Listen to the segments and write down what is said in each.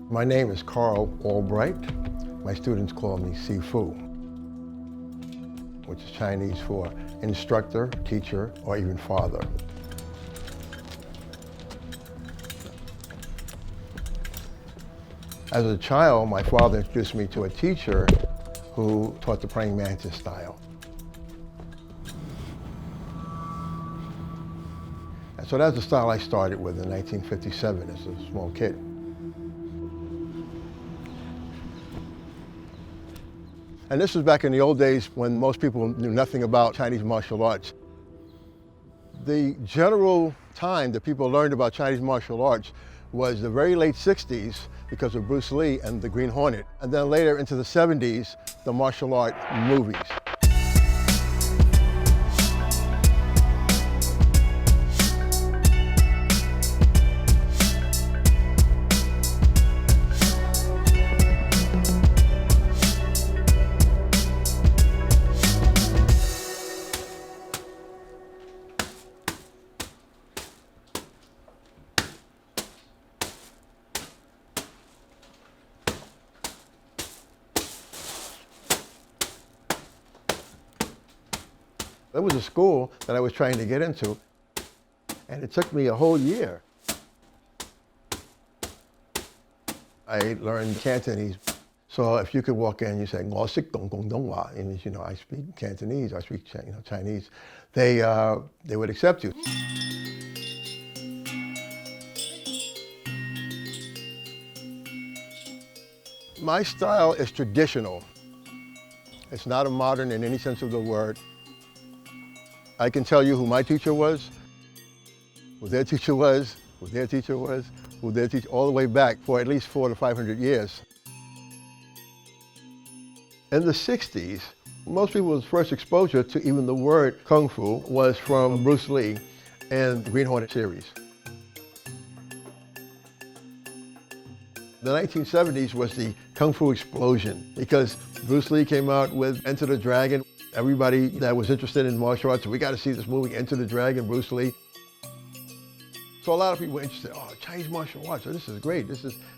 My name is Carl Albright. My students call me Sifu, which is Chinese for instructor, teacher, or even father. As a child, my father introduced me to a teacher who taught the praying mantis style. And so that's the style I started with in 1957 as a small kid. And this was back in the old days when most people knew nothing about Chinese martial arts. The general time that people learned about Chinese martial arts was the very late 60s because of Bruce Lee and the Green Hornet. And then later into the 70s, the martial art movies. There was a school that I was trying to get into, and it took me a whole year. I learned Cantonese, so if you could walk in and you say, "Ngo sik dong gong dong wa," and you know, I speak Cantonese, I speak Chinese, they would accept you. My style is traditional. It's not a modern in any sense of the word. I can tell you who my teacher was, who their teacher was, who their teacher was, who their teacher, all the way back for at least 400 to 500 years. In the 60s, most people's first exposure to even the word Kung Fu was from Bruce Lee and the Green Hornet series. The 1970s was the Kung Fu explosion because Bruce Lee came out with Enter the Dragon. Everybody that was interested in martial arts, we got to see this movie, Enter the Dragon, Bruce Lee. So a lot of people were interested, oh, Chinese martial arts, oh, this is great,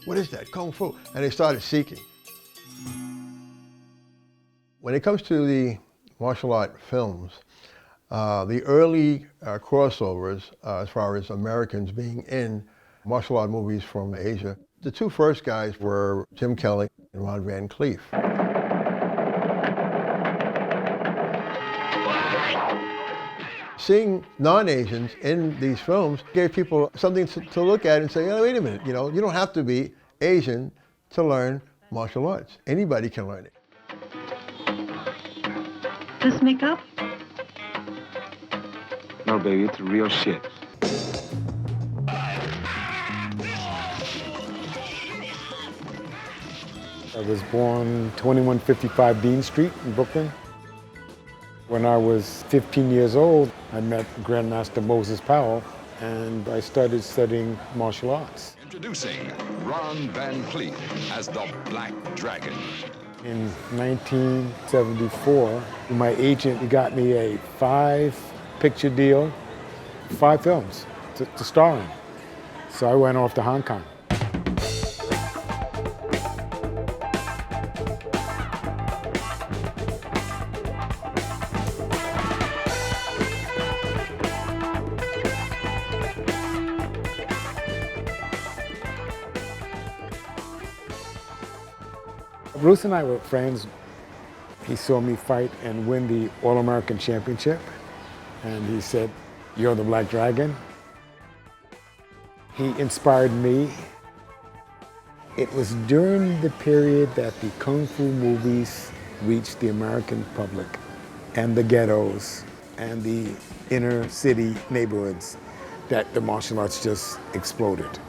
what is that, Kung Fu? And they started seeking. When it comes to the martial art films, the early crossovers, as far as Americans being in martial art movies from Asia, the two first guys were Jim Kelly and Ron van Clief. Seeing non-Asians in these films gave people something to look at and say, oh, wait a minute, you know, you don't have to be Asian to learn martial arts. Anybody can learn it. This makeup? No, baby, it's real shit. I was born 2155 Dean Street in Brooklyn. When I was 15 years old, I met Grandmaster Moses Powell, and I started studying martial arts. Introducing Ron van Clief as the Black Dragon. In 1974, my agent got me a 5-picture deal, 5 films to star in. So I went off to Hong Kong. Bruce and I were friends. He saw me fight and win the All-American Championship, and he said, "You're the Black Dragon." He inspired me. It was during the period that the Kung Fu movies reached the American public, and the ghettos, and the inner city neighborhoods, that the martial arts just exploded.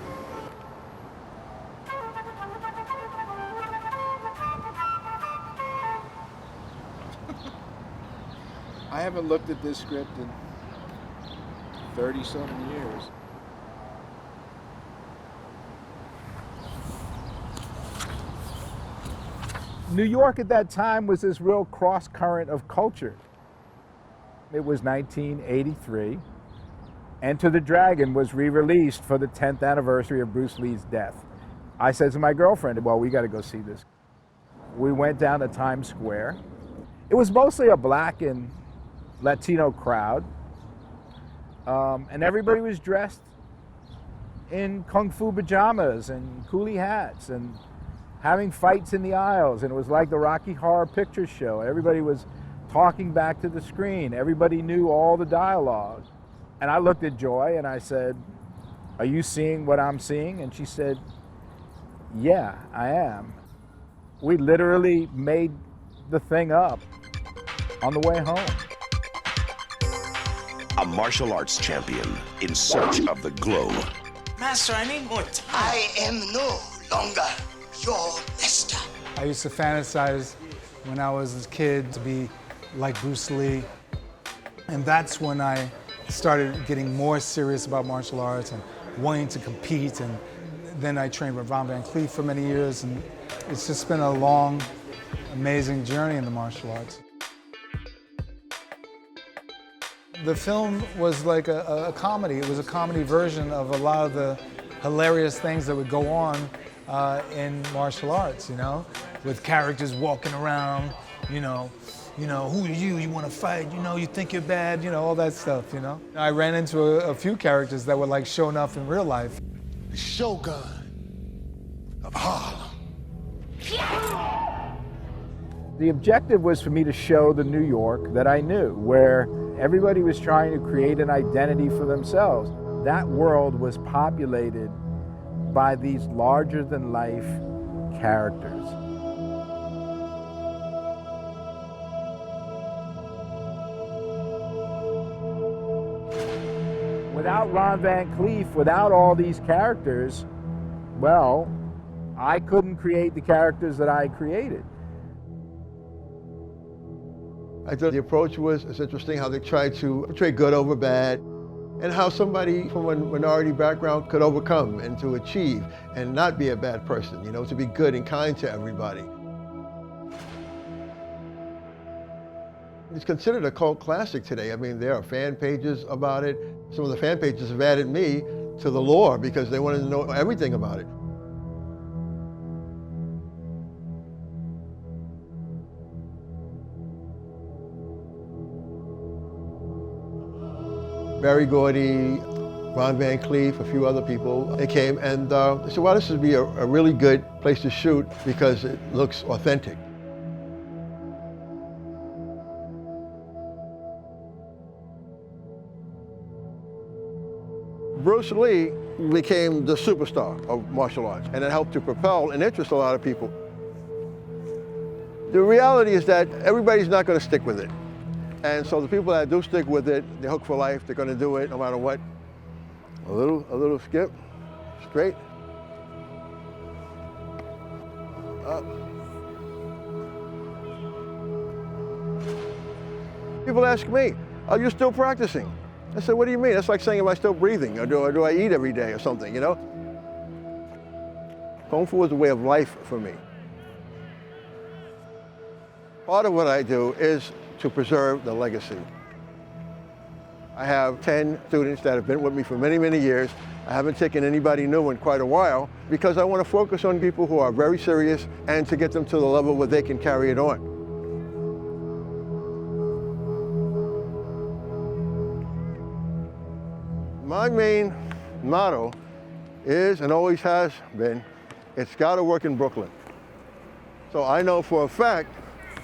I haven't looked at this script in 30-something years. New York at that time was this real cross current of culture. It was 1983. Enter the Dragon was re-released for the 10th anniversary of Bruce Lee's death. I said to my girlfriend, well, we got to go see this. We went down to Times Square. It was mostly a black and Latino crowd, and everybody was dressed in kung fu pajamas and coolie hats and having fights in the aisles, and it was like the Rocky Horror Picture Show. Everybody was talking back to the screen. Everybody knew all the dialogue. And I looked at Joy and I said, are you seeing what I'm seeing? And she said, yeah, I am. We literally made the thing up on the way home. A martial arts champion in search of the glow. Master, I need more time. I am no longer your master. I used to fantasize when I was a kid to be like Bruce Lee. And that's when I started getting more serious about martial arts and wanting to compete. And then I trained with Ron van Clief for many years. And it's just been a long, amazing journey in the martial arts. The film was like a comedy. It was a comedy version of a lot of the hilarious things that would go on in martial arts, you know, with characters walking around, you know, who are you? You want to fight? You know, you think you're bad? You know, all that stuff, you know. I ran into a few characters that were like showing up in real life. The Shogun of Harlem. The objective was for me to show the New York that I knew, where everybody was trying to create an identity for themselves. That world was populated by these larger-than-life characters. Without Ron van Clief, without all these characters, well, I couldn't create the characters that I created. I thought the approach was interesting, how they tried to portray good over bad, and how somebody from a minority background could overcome and to achieve and not be a bad person, you know, to be good and kind to everybody. It's considered a cult classic today. I mean, there are fan pages about it. Some of the fan pages have added me to the lore because they wanted to know everything about it. Barry Gordy, Ron van Clief, a few other people, they came and they said, well, this would be a really good place to shoot because it looks authentic. Bruce Lee became the superstar of martial arts, and it helped to propel and interest a lot of people. The reality is that everybody's not going to stick with it. And so the people that do stick with it, they're hooked for life. They're going to do it no matter what. A little skip, straight, up. People ask me, are you still practicing? I said, what do you mean? That's like saying, am I still breathing? Or do I eat every day or something, you know? Kung Fu is a way of life for me. Part of what I do is to preserve the legacy. I have 10 students that have been with me for many, many years. I haven't taken anybody new in quite a while because I want to focus on people who are very serious and to get them to the level where they can carry it on. My main motto is, and always has been, it's got to work in Brooklyn. So I know for a fact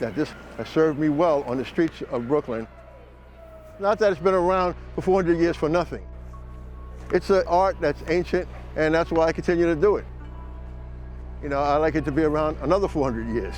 that this has served me well on the streets of Brooklyn. Not that it's been around for 400 years for nothing. It's an art that's ancient, and that's why I continue to do it. You know, I like it to be around another 400 years.